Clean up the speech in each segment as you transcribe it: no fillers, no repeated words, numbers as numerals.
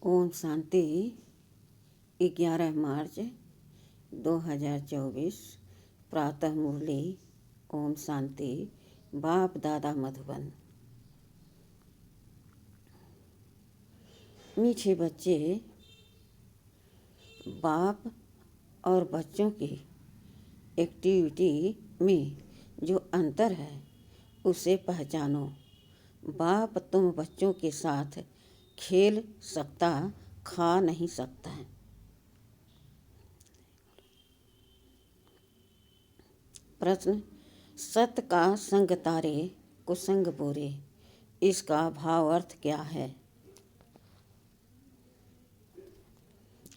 ओम शांति। 11 मार्च 2024 प्रातः मुरली। ओम शांति। बाप दादा मधुबन। मीठे बच्चे, बाप और बच्चों की एक्टिविटी में जो अंतर है उसे पहचानो। बाप तुम बच्चों के साथ खेल सकता, खा नहीं सकता है। प्रश्न: सत का संग तारे, कुसंग बोरे, इसका भाव अर्थ क्या है?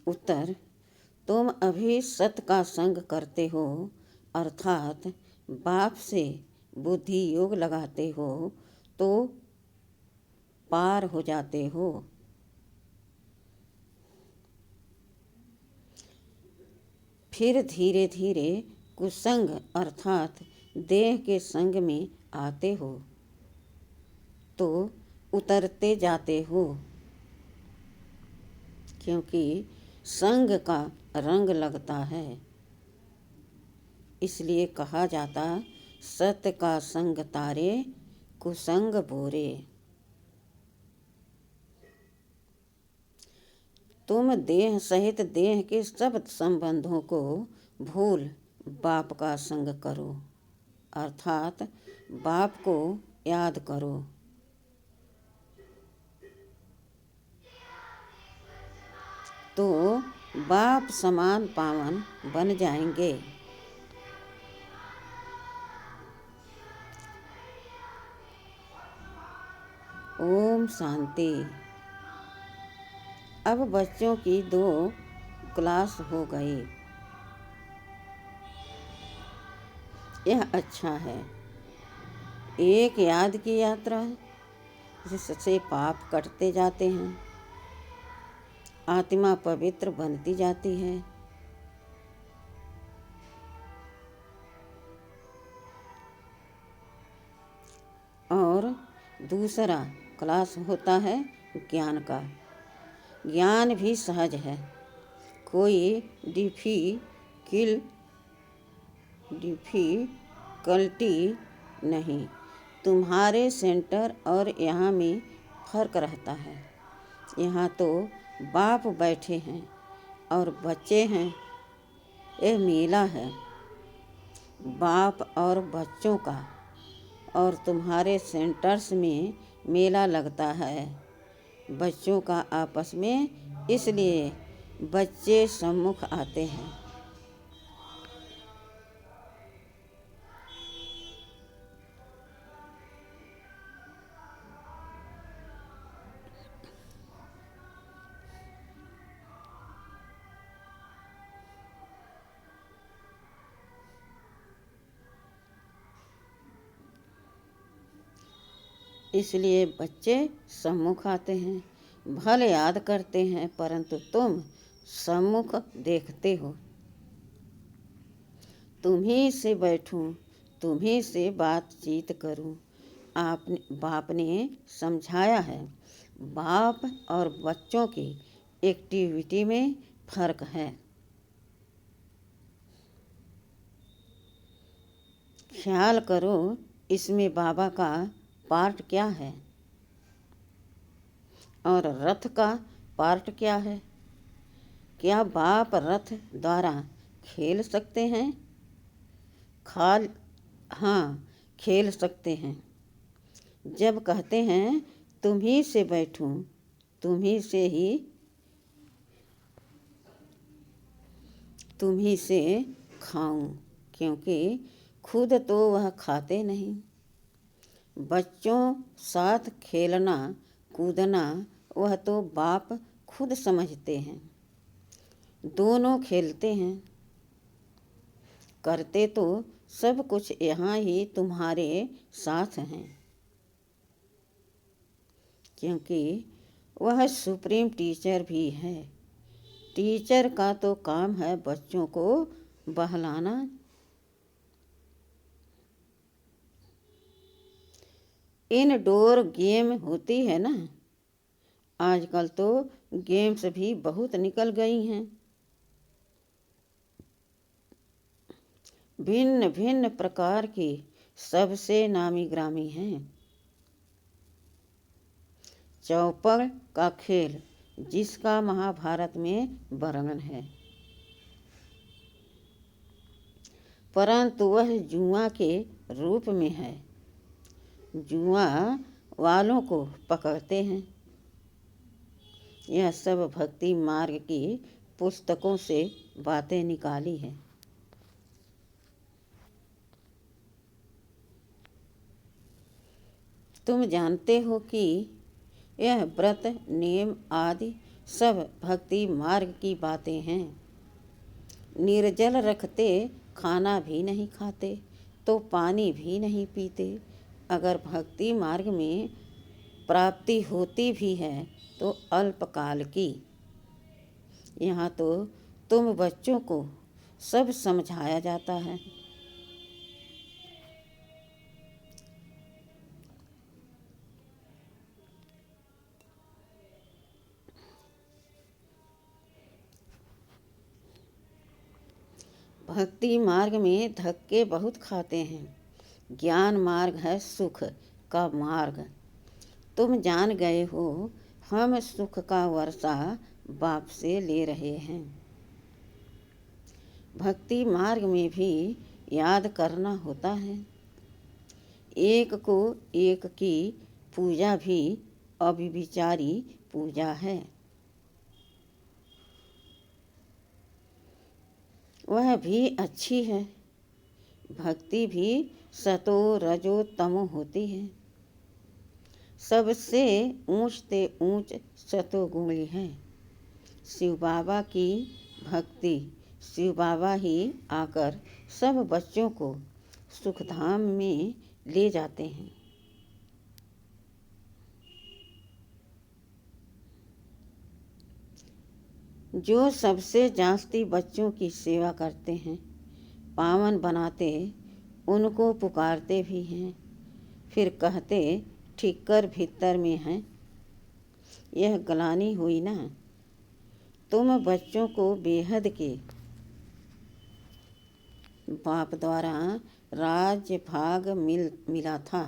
उत्तर: तुम अभी सत का संग करते हो, अर्थात बाप से बुद्धि योग लगाते हो तो पार हो जाते हो। फिर धीरे धीरे कुसंग अर्थात देह के संग में आते हो तो उतरते जाते हो, क्योंकि संग का रंग लगता है। इसलिए कहा जाता सत का संग तारे, कुसंग बोरे। तुम देह सहित देह के सब संबंधों को भूल बाप का संग करो, अर्थात बाप को याद करो। तो बाप समान पावन बन जाएंगे। ओम शांति। अब बच्चों की 2 क्लास हो गई। यह अच्छा है। एक याद की यात्रा है, जिससे पाप कटते जाते हैं, आत्मा पवित्र बनती जाती है। और दूसरा क्लास होता है ज्ञान का। ज्ञान भी सहज है, कोई डिफिकल्टी नहीं। तुम्हारे सेंटर और यहाँ में फ़र्क रहता है। यहाँ तो बाप बैठे हैं और बच्चे हैं। यह मेला है बाप और बच्चों का, और तुम्हारे सेंटर्स में मेला लगता है बच्चों का आपस में, इसलिए बच्चे सम्मुख आते हैं। इसलिए बच्चे सम्मुख आते हैं, भले याद करते हैं, परंतु तुम सम्मुख देखते हो। तुम्ही से बैठूं, तुम्ही से बातचीत करूं। बाप ने समझाया है, बाप और बच्चों की एक्टिविटी में फ़र्क है। ख्याल करो, इसमें बाबा का पार्ट क्या है और रथ का पार्ट क्या है? क्या बाप रथ द्वारा खेल सकते हैं? हाँ, खेल सकते हैं। जब कहते हैं तुम्ही से बैठूं, तुम्ही से खाऊं, क्योंकि खुद तो वह खाते नहीं। बच्चों साथ खेलना कूदना वह तो बाप खुद समझते हैं। दोनों खेलते हैं, करते तो सब कुछ यहाँ ही तुम्हारे साथ हैं, क्योंकि वह सुप्रीम टीचर भी है। टीचर का तो काम है बच्चों को बहलाना। इनडोर गेम होती है ना, आजकल तो गेम्स भी बहुत निकल गई हैं। भिन्न भिन्न प्रकार की, सबसे नामी ग्रामी हैं। चौपड़ का खेल, जिसका महाभारत में वर्णन है, परंतु वह जुआ के रूप में है। जुआ वालों को पकड़ते हैं। यह सब भक्ति मार्ग की पुस्तकों से बातें निकाली है। तुम जानते हो कि यह व्रत नियम आदि सब भक्ति मार्ग की बातें हैं। निर्जल रखते, खाना भी नहीं खाते, तो पानी भी नहीं पीते। अगर भक्ति मार्ग में प्राप्ति होती भी है तो अल्पकाल की। यहाँ तो तुम बच्चों को सब समझाया जाता है। भक्ति मार्ग में धक्के बहुत खाते हैं। ज्ञान मार्ग है सुख का मार्ग। तुम जान गए हो, हम सुख का वर्षा बाप से ले रहे हैं। भक्ति मार्ग में भी याद करना होता है। एक को एक की पूजा भी अभिविचारी पूजा है। वह भी अच्छी है। भक्ति भी सतो रजो तमो होती है। सबसे ऊंच ते ऊंच सतोगुणी है। शिव बाबा की भक्ति, शिव बाबा ही आकर सब बच्चों को सुखधाम में ले जाते हैं। जो सबसे जास्ती बच्चों की सेवा करते हैं, पावन बनाते, उनको पुकारते भी हैं, फिर कहते ठिक्कर भीतर में है। यह गलानी हुई ना। तुम बच्चों को बेहद के बाप द्वारा राज्य भाग मिला था।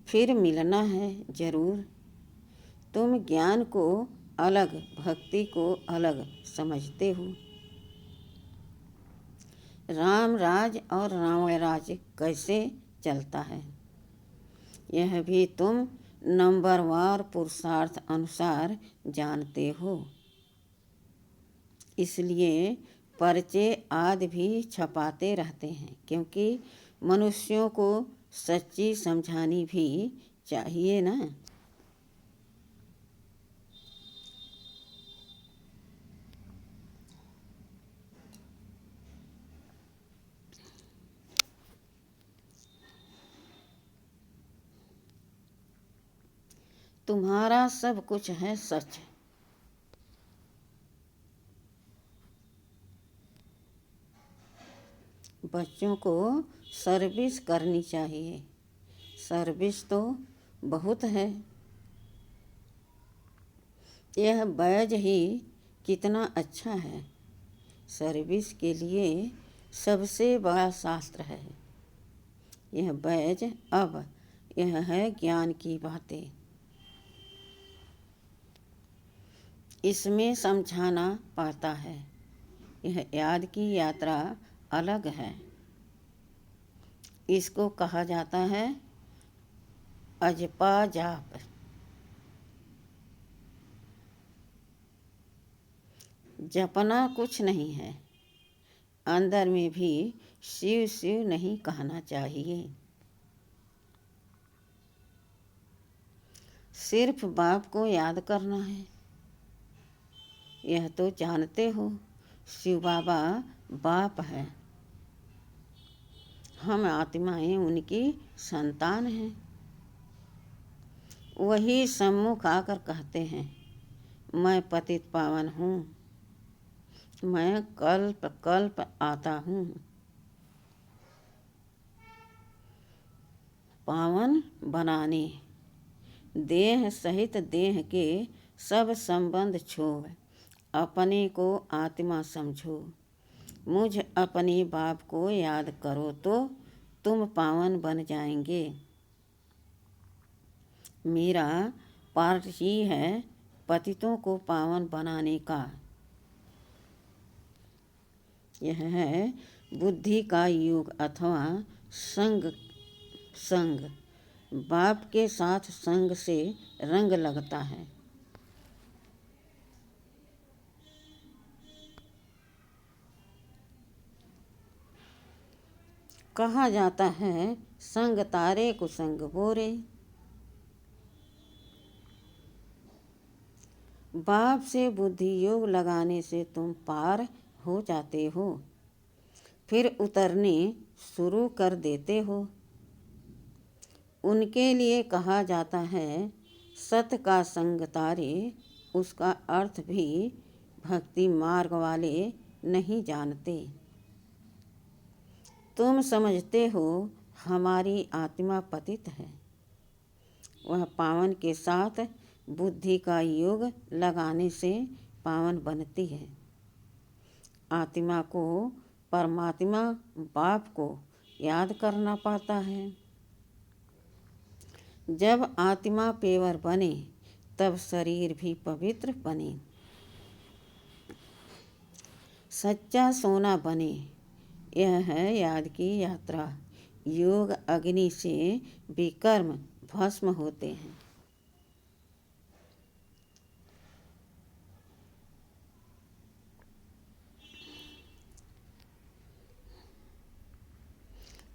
फिर मिलना है जरूर। तुम ज्ञान को अलग, भक्ति को अलग समझते हो। राम राज और रावण राज कैसे चलता है, यह भी तुम नंबरवार पुरुषार्थ अनुसार जानते हो। इसलिए पर्चे आदि भी छपाते रहते हैं, क्योंकि मनुष्यों को सच्ची समझानी भी चाहिए ना। तुम्हारा सब कुछ है सच। बच्चों को सर्विस करनी चाहिए। सर्विस तो बहुत है। यह बैज ही कितना अच्छा है। सर्विस के लिए सबसे बड़ा शास्त्र है यह बैज। अब यह है ज्ञान की बातें। इसमें समझाना पड़ता है। यह याद की यात्रा अलग है। इसको कहा जाता है अजपा जाप। जपना कुछ नहीं है। अंदर में भी शिव शिव नहीं कहना चाहिए। सिर्फ बाप को याद करना है। यह तो जानते हो, शिव बाबा बाप है। हम आत्माएं उनकी संतान हैं। वही सम्मुख आकर कहते हैं, मैं पतित पावन हूँ, मैं कल्प कल्प आता हूँ। पावन बनाने। देह सहित देह के सब संबंध छोड़ अपने को आत्मा समझो। मुझ अपने बाप को याद करो तो तुम पावन बन जाएंगे। मेरा पार्ट ही है पतितों को पावन बनाने का। यह है बुद्धि का योग अथवा संग। बाप के साथ संग से रंग लगता है। कहा जाता है संग तारे कुसंग बोरे। बाप से बुद्धि योग लगाने से तुम पार हो जाते हो, फिर उतरने शुरू कर देते हो। उनके लिए कहा जाता है सत का संग तारे। उसका अर्थ भी भक्ति मार्ग वाले नहीं जानते। तुम समझते हो हमारी आत्मा पतित है। वह पावन के साथ बुद्धि का योग लगाने से पावन बनती है। आत्मा को परमात्मा बाप को याद करना पड़ता है। जब आत्मा पेवर बने तब शरीर भी पवित्र बने। सच्चा सोना बने, यह है याद की यात्रा। योग अग्नि से विकर्म भस्म होते हैं।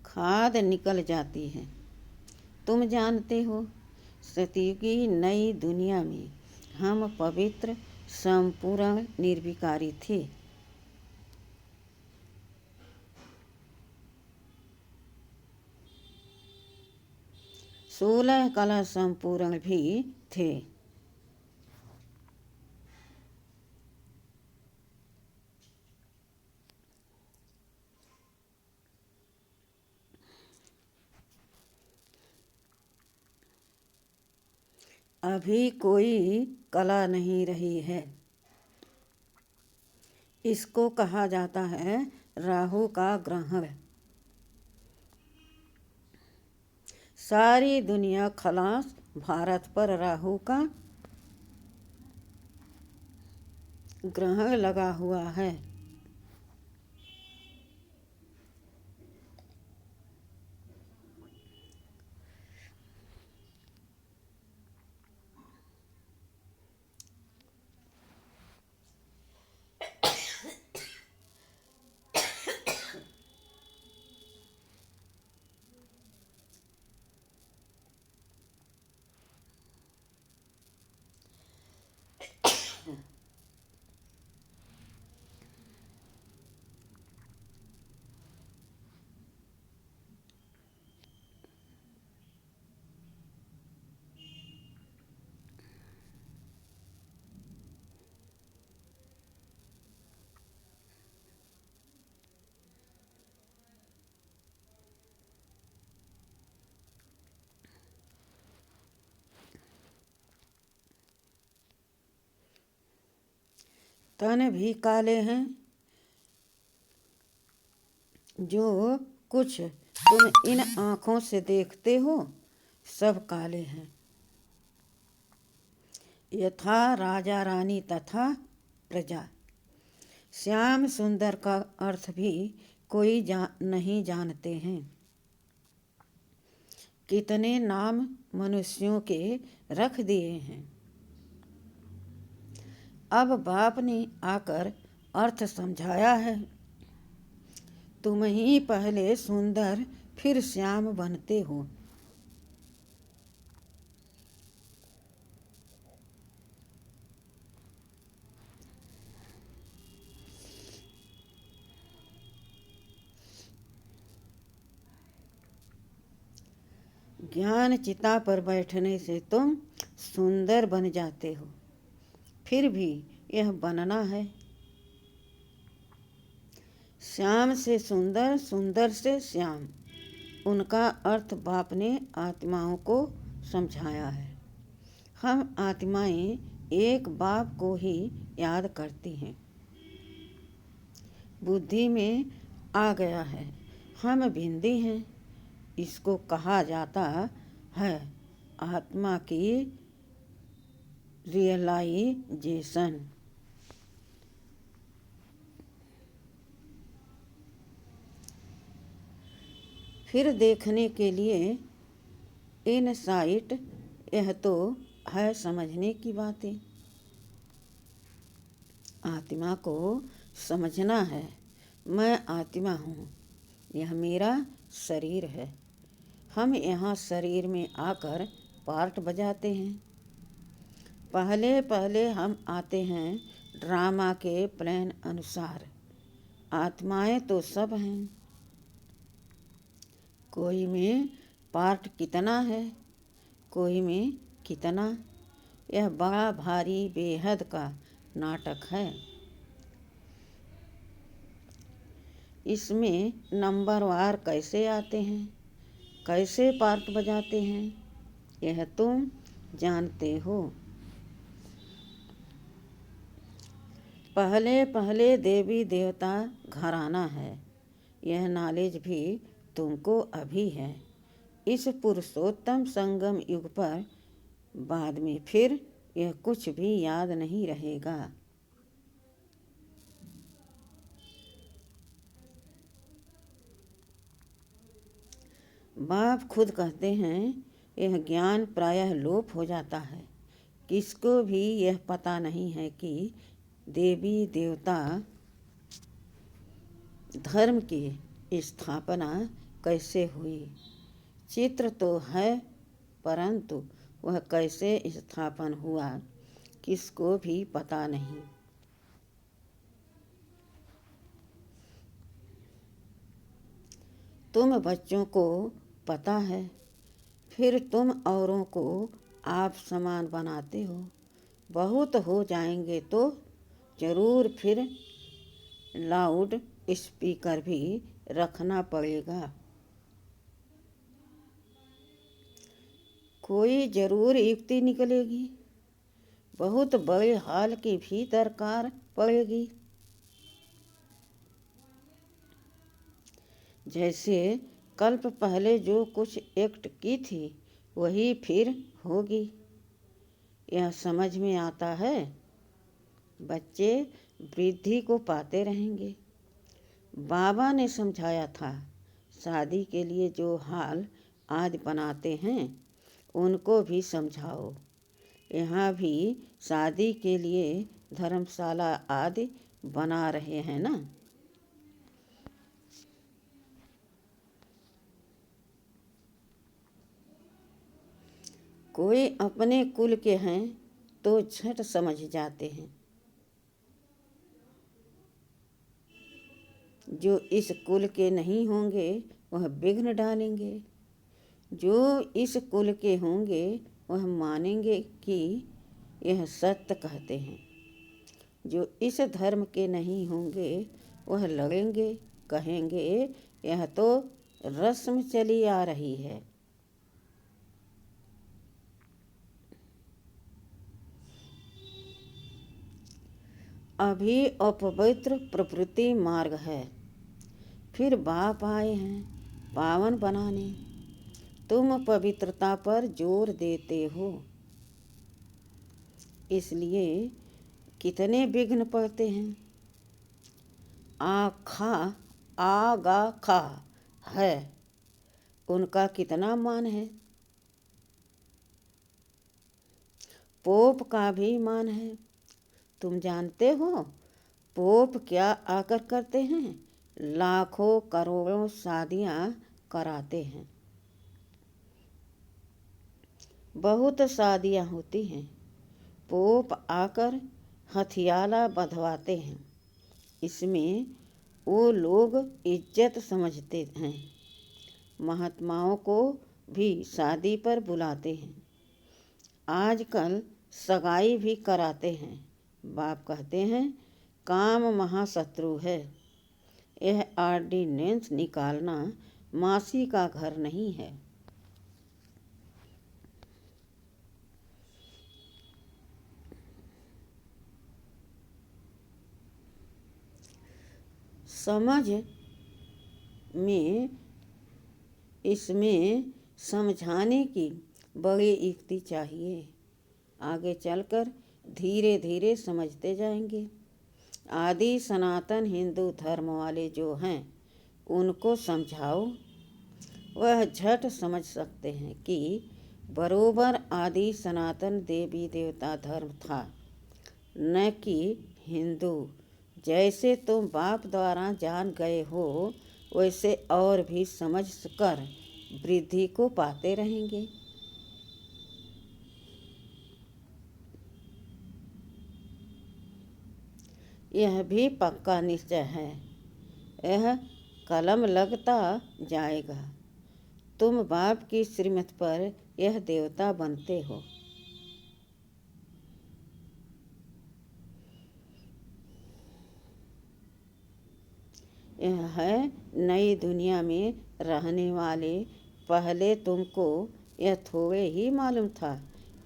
खाद निकल जाती है। तुम जानते हो सतयुगी नई दुनिया में हम पवित्र संपूर्ण निर्विकारी थे। 16 कला संपूर्ण भी थे। अभी कोई कला नहीं रही है। इसको कहा जाता है राहु का ग्रहण। सारी दुनिया खलास भारत पर राहु का ग्रहण लगा हुआ है। तन भी काले हैं। जो कुछ तुम इन आँखों से देखते हो सब काले हैं। यथा राजा रानी तथा प्रजा। श्याम सुंदर का अर्थ भी कोई नहीं जानते हैं। कितने नाम मनुष्यों के रख दिए हैं। अब बाप ने आकर अर्थ समझाया है। तुम ही पहले सुंदर फिर श्याम बनते हो। ज्ञान चिता पर बैठने से तुम सुंदर बन जाते हो। फिर भी यह बनना है। श्याम से सुंदर, सुंदर से श्याम। उनका अर्थ बाप ने आत्माओं को समझाया है। हम आत्माएं एक बाप को ही याद करती हैं। बुद्धि में आ गया है हम भिंडी हैं। इसको कहा जाता है आत्मा की रियलाइजेशन। फिर देखने के लिए इनसाइट, यह तो है समझने की बातें। आत्मा को समझना है, मैं आत्मा हूँ, यह मेरा शरीर है। हम यहाँ शरीर में आकर पार्ट बजाते हैं। पहले पहले हम आते हैं ड्रामा के प्लान अनुसार। आत्माएं तो सब हैं। कोई में पार्ट कितना है, कोई में कितना। यह बड़ा भारी बेहद का नाटक है। इसमें नंबरवार कैसे आते हैं, कैसे पार्ट बजाते हैं, यह तुम जानते हो। पहले पहले देवी देवता घराना है, यह नॉलेज भी तुमको अभी है। इस पुरुषोत्तम संगम युग पर बाद में फिर यह कुछ भी याद नहीं रहेगा। बाप खुद कहते हैं यह ज्ञान प्रायः लोप हो जाता है। किसको भी यह पता नहीं है कि देवी देवता धर्म की स्थापना कैसे हुई। चित्र तो है, परंतु वह कैसे स्थापन हुआ किसको भी पता नहीं। तुम बच्चों को पता है, फिर तुम औरों को आप समान बनाते हो। बहुत हो जाएंगे तो जरूर फिर लाउड स्पीकर भी रखना पड़ेगा। कोई जरूर युक्ति निकलेगी। बहुत बड़े हाल की भी दरकार पड़ेगी। जैसे कल्प पहले जो कुछ एक्ट की थी वही फिर होगी। यह समझ में आता है। बच्चे वृद्धि को पाते रहेंगे। बाबा ने समझाया था शादी के लिए जो हाल आज बनाते हैं उनको भी समझाओ। यहाँ भी शादी के लिए धर्मशाला आदि बना रहे हैं ना। कोई अपने कुल के हैं तो झट समझ जाते हैं। जो इस कुल के नहीं होंगे वह विघ्न डालेंगे। जो इस कुल के होंगे वह मानेंगे कि यह सत्य कहते हैं। जो इस धर्म के नहीं होंगे वह लड़ेंगे, कहेंगे यह तो रस्म चली आ रही है। अभी अपवित्र प्रवृत्ति मार्ग है। फिर बाप आए हैं पावन बनाने। तुम पवित्रता पर जोर देते हो, इसलिए कितने विघ्न पड़ते हैं। आखा आगा खा है, उनका कितना मान है। पोप का भी मान है। तुम जानते हो पोप क्या आकर करते हैं? लाखों करोड़ों शादियां कराते हैं। बहुत शादियां होती हैं। पोप आकर हथियाला बंधवाते हैं। इसमें वो लोग इज्जत समझते हैं। महात्माओं को भी शादी पर बुलाते हैं। आजकल सगाई भी कराते हैं। बाप कहते हैं काम महाशत्रु है। यह ऑर्डिनेंस निकालना मासी का घर नहीं है। समझ में इसमें समझाने की बड़ी युक्ति चाहिए। आगे चलकर धीरे धीरे समझते जाएंगे। आदि सनातन हिंदू धर्म वाले जो हैं उनको समझाओ, वह झट समझ सकते हैं कि बरोबर आदि सनातन देवी देवता धर्म था, न कि हिंदू। जैसे तुम बाप द्वारा जान गए हो वैसे और भी समझ कर वृद्धि को पाते रहेंगे। यह भी पक्का निश्चय है, यह कलम लगता जाएगा। तुम बाप की श्रीमत पर यह देवता बनते हो। यह है नई दुनिया में रहने वाले। पहले तुमको यह थोड़े ही मालूम था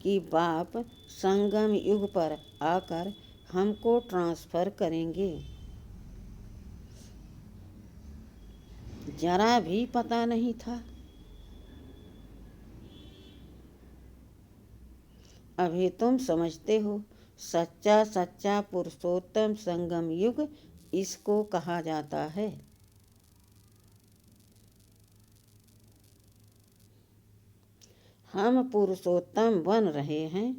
कि बाप संगम युग पर आकर हमको ट्रांसफर करेंगे। जरा भी पता नहीं था। अभी तुम समझते हो। सच्चा सच्चा पुरुषोत्तम संगम युग इसको कहा जाता है। हम पुरुषोत्तम बन रहे हैं।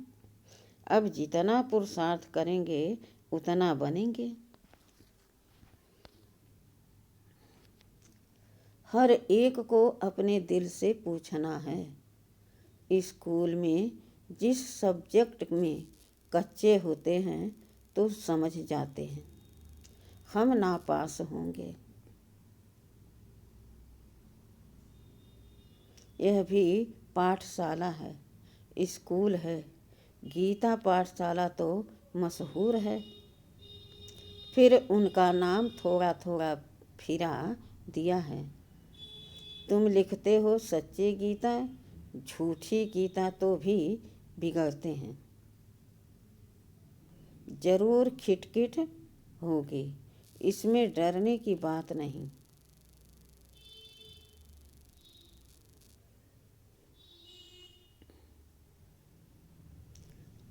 अब जितना पुरुषार्थ करेंगे उतना बनेंगे। हर एक को अपने दिल से पूछना है। स्कूल में जिस सब्जेक्ट में कच्चे होते हैं तो समझ जाते हैं, हम नापास होंगे। यह भी पाठशाला है, स्कूल है। गीता पाठशाला तो मशहूर है, फिर उनका नाम थोड़ा थोड़ा फिरा दिया है। तुम लिखते हो सच्ची गीता, झूठी गीता तो भी बिगड़ते हैं। जरूर खिटखिट होगी, इसमें डरने की बात नहीं।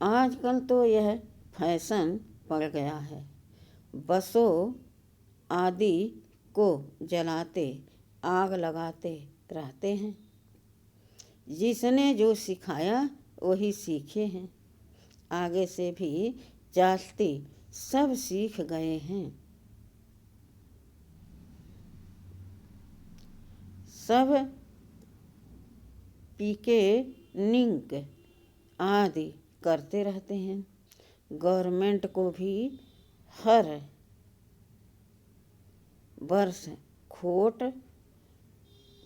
आजकल तो यह फैशन पड़ गया है। बसों आदि को जलाते, आग लगाते रहते हैं। जिसने जो सिखाया वही सीखे हैं। आगे से भी जास्ती सब सीख गए हैं। सब पिकेनिंग आदि करते रहते हैं। गवर्नमेंट को भी हर वर्ष खोट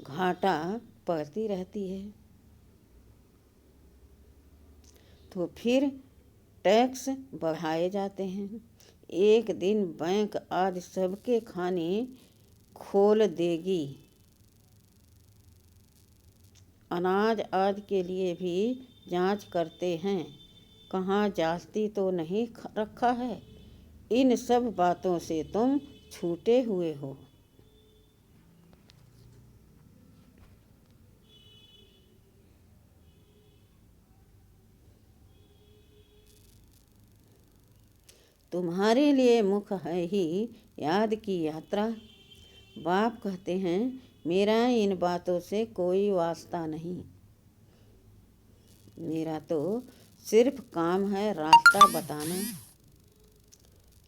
घाटा पड़ती रहती है, तो फिर टैक्स बढ़ाए जाते हैं। एक दिन बैंक आदि सबके खाने खोल देगी। अनाज आदि के लिए भी जांच करते हैं, कहाँ जास्ती तो नहीं रखा है। इन सब बातों से तुम छूटे हुए हो। तुम्हारे लिए मुख है ही याद की यात्रा। बाप कहते हैं मेरा इन बातों से कोई वास्ता नहीं। मेरा तो सिर्फ काम है रास्ता बताना,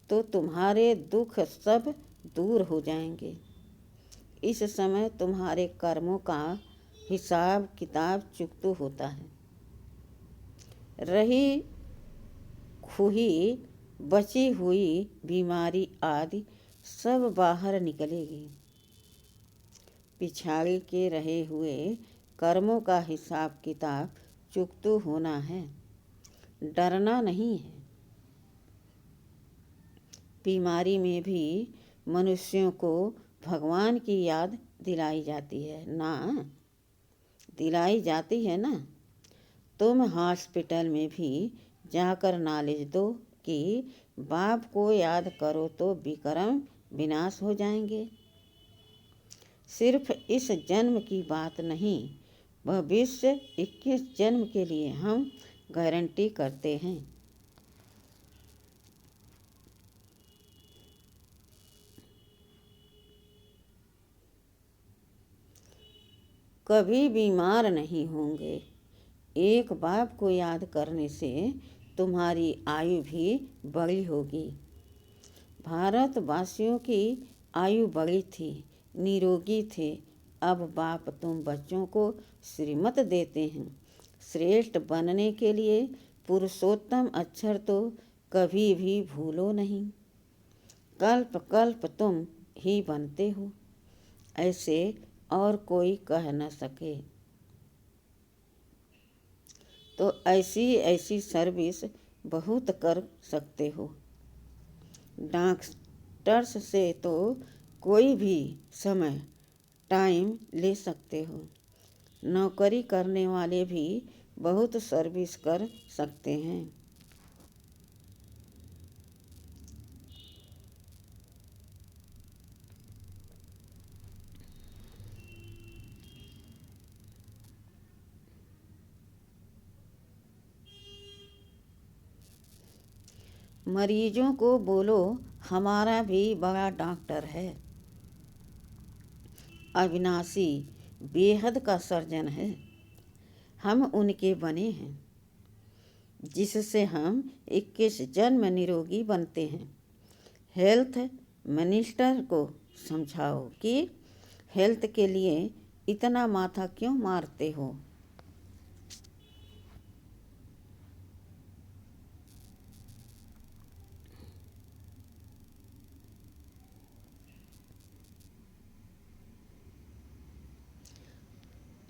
तो तुम्हारे दुख सब दूर हो जाएंगे। इस समय तुम्हारे कर्मों का हिसाब किताब चुकता होता है। रही खुही बची हुई बीमारी आदि सब बाहर निकलेगी। पिछाड़ी के रहे हुए कर्मों का हिसाब किताब चुकता होना है, डरना नहीं है। बीमारी में भी मनुष्यों को भगवान की याद दिलाई जाती है ना, दिलाई जाती है ना। तुम हॉस्पिटल में भी जाकर नॉलेज दो कि बाप को याद करो तो विक्रम विनाश हो जाएंगे। सिर्फ इस जन्म की बात नहीं, भविष्य 21 जन्म के लिए हम गारंटी करते हैं। कभी बीमार नहीं होंगे। एक बाप को याद करने से तुम्हारी आयु भी बड़ी होगी। भारतवासियों की आयु बड़ी थी, निरोगी थे। अब बाप तुम बच्चों को श्रीमत देते हैं। श्रेष्ठ बनने के लिए पुरुषोत्तम अक्षर तो कभी भी भूलो नहीं। कल्प कल्प तुम ही बनते हो, ऐसे और कोई कह न सके। तो ऐसी ऐसी सर्विस बहुत कर सकते हो। डॉक्टर्स से तो कोई भी समय टाइम ले सकते हो। नौकरी करने वाले भी बहुत सर्विस कर सकते हैं। मरीजों को बोलो हमारा भी बड़ा डॉक्टर है, अविनाशी, बेहद का सर्जन है। हम उनके बने हैं, जिससे हम 21 जन्म निरोगी बनते हैं। हेल्थ मिनिस्टर को समझाओ कि हेल्थ के लिए इतना माथा क्यों मारते हो।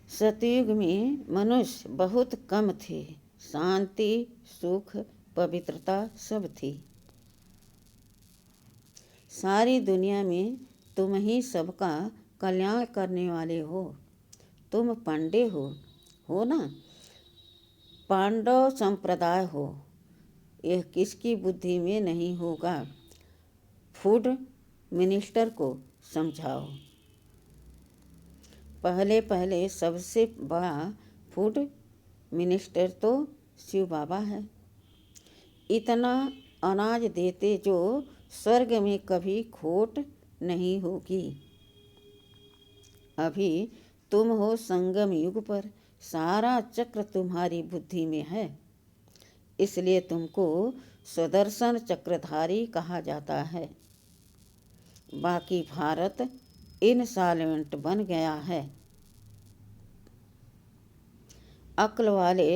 सतयुग में मनुष्य बहुत कम थे। शांति, सुख, पवित्रता सब थी। सारी दुनिया में तुम ही सबका कल्याण करने वाले हो। तुम पांडे हो ना, पांडव संप्रदाय हो। यह किसकी बुद्धि में नहीं होगा। फूड मिनिस्टर को समझाओ। पहले पहले सबसे बड़ा फूड मिनिस्टर तो शिव बाबा है। इतना अनाज देते जो स्वर्ग में कभी खोट नहीं होगी। अभी तुम हो संगम युग पर, सारा चक्र तुम्हारी बुद्धि में है, इसलिए तुमको सुदर्शन चक्रधारी कहा जाता है। बाकी भारत इनसॉल्वेंट बन गया है। अक्ल वाले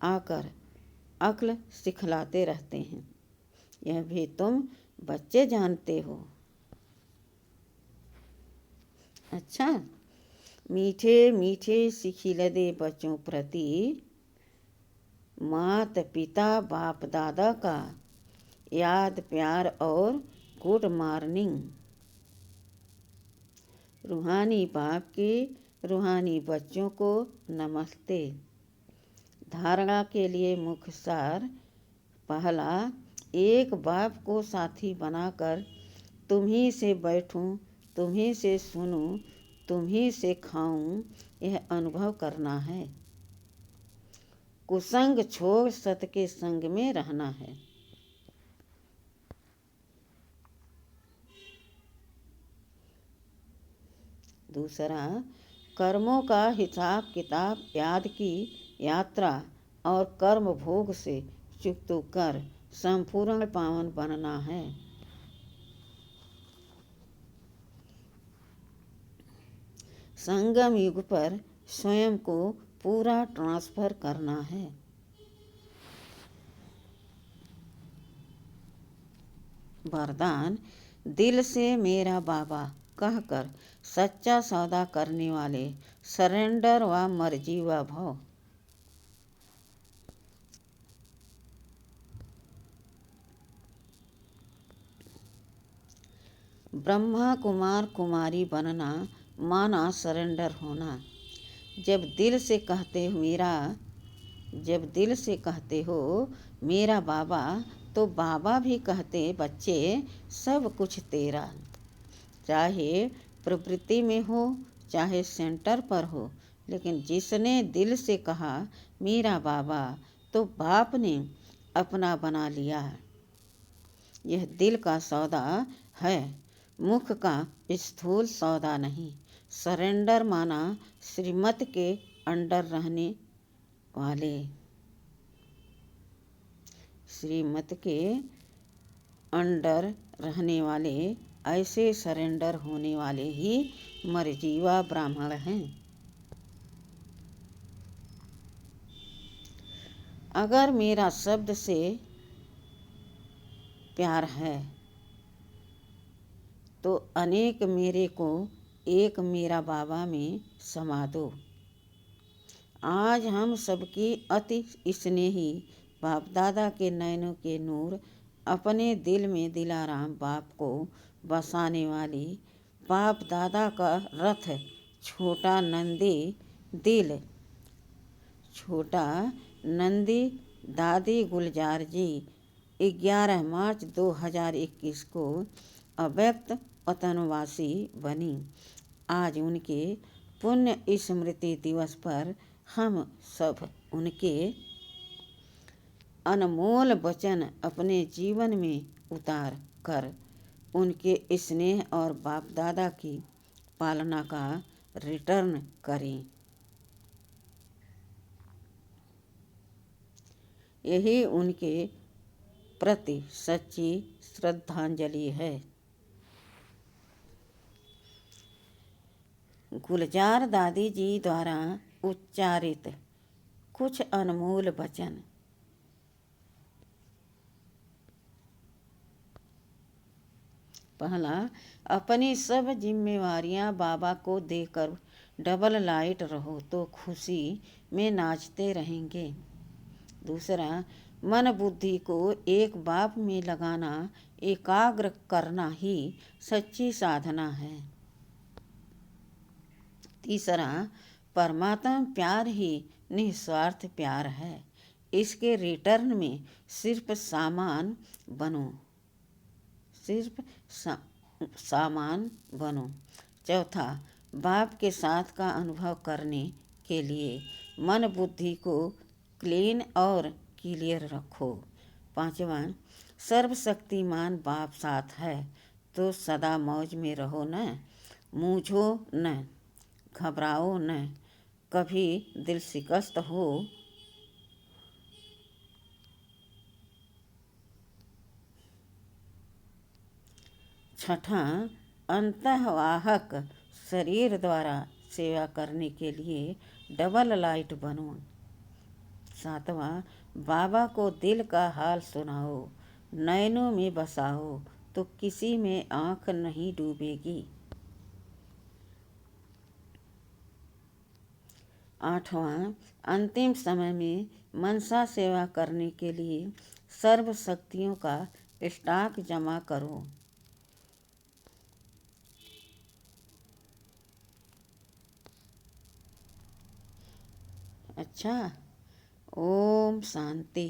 आकर अक्ल सिखलाते रहते हैं, यह भी तुम बच्चे जानते हो। अच्छा, मीठे मीठे सिखिलदे बच्चों प्रति माता पिता बाप दादा का याद प्यार और गुड मॉर्निंग। रूहानी बाप के रूहानी बच्चों को नमस्ते। धारणा के लिए मुख्य सार। पहला, एक बाप को साथी बनाकर तुम्ही से बैठूं, तुम्ही से सुनूं, तुम्ही से खाऊं, यह अनुभव करना है। कुसंग छोड़ सत के संग में रहना है। दूसरा, कर्मों का हिसाब किताब याद की यात्रा और कर्म भोग से चुक्त कर संपूर्ण पावन बनना है। संगम युग पर स्वयं को पूरा ट्रांसफर करना है। वरदान, दिल से मेरा बाबा कहकर सच्चा सौदा करने वाले, सरेंडर व मर्जी व भाव। ब्रह्मा कुमार कुमारी बनना माना सरेंडर होना। जब दिल से कहते हो मेरा बाबा, तो बाबा भी कहते बच्चे सब कुछ तेरा। चाहे प्रवृत्ति में हो चाहे सेंटर पर हो, लेकिन जिसने दिल से कहा मेरा बाबा, तो बाप ने अपना बना लिया। यह दिल का सौदा है, मुख का स्थूल सौदा नहीं। सरेंडर माना श्रीमत के अंडर रहने वाले, श्रीमत के अंडर रहने वाले, ऐसे सरेंडर होने वाले ही मरजीवा ब्राह्मण हैं। अगर मेरा शब्द से प्यार है, तो अनेक मेरे को एक मेरा बाबा में समा दो। आज हम सबकी अति स्नेही बाप दादा के नैनों के नूर अपने दिल में दिलाराम बाप को बसाने वाली बाप दादा का रथ छोटा नंदी दादी गुलजार जी 11 मार्च 2021 को अव्यक्त पतनवासी बनी। आज उनके पुण्य स्मृति दिवस पर हम सब उनके अनमोल वचन अपने जीवन में उतार कर उनके स्नेह और बाप दादा की पालना का रिटर्न करें। यही उनके प्रति सच्ची श्रद्धांजलि है। गुलजार दादी जी द्वारा उच्चारित कुछ अनमोल वचन। पहला, अपनी सब जिम्मेवारियां बाबा को देकर डबल लाइट रहो तो खुशी में नाचते रहेंगे। दूसरा, मन बुद्धि को एक बाप में लगाना, एकाग्र करना ही सच्ची साधना है। तीसरा, परमात्मा प्यार ही निस्वार्थ प्यार है। इसके रिटर्न में सिर्फ सामान बनो। चौथा, बाप के साथ का अनुभव करने के लिए मन बुद्धि को क्लीन और क्लियर रखो। पांचवा, सर्वशक्तिमान बाप साथ है तो सदा मौज में रहो न, मूझो न, घबराओ न, कभी दिल शिकस्त हो छठा, अंतःवाहक शरीर द्वारा सेवा करने के लिए डबल लाइट बनो। सातवां, बाबा को दिल का हाल सुनाओ, नैनों में बसाओ तो किसी में आँख नहीं डूबेगी। आठवां, अंतिम समय में मनसा सेवा करने के लिए सर्व शक्तियों का स्टॉक जमा करो। अच्छा, ओम शांति।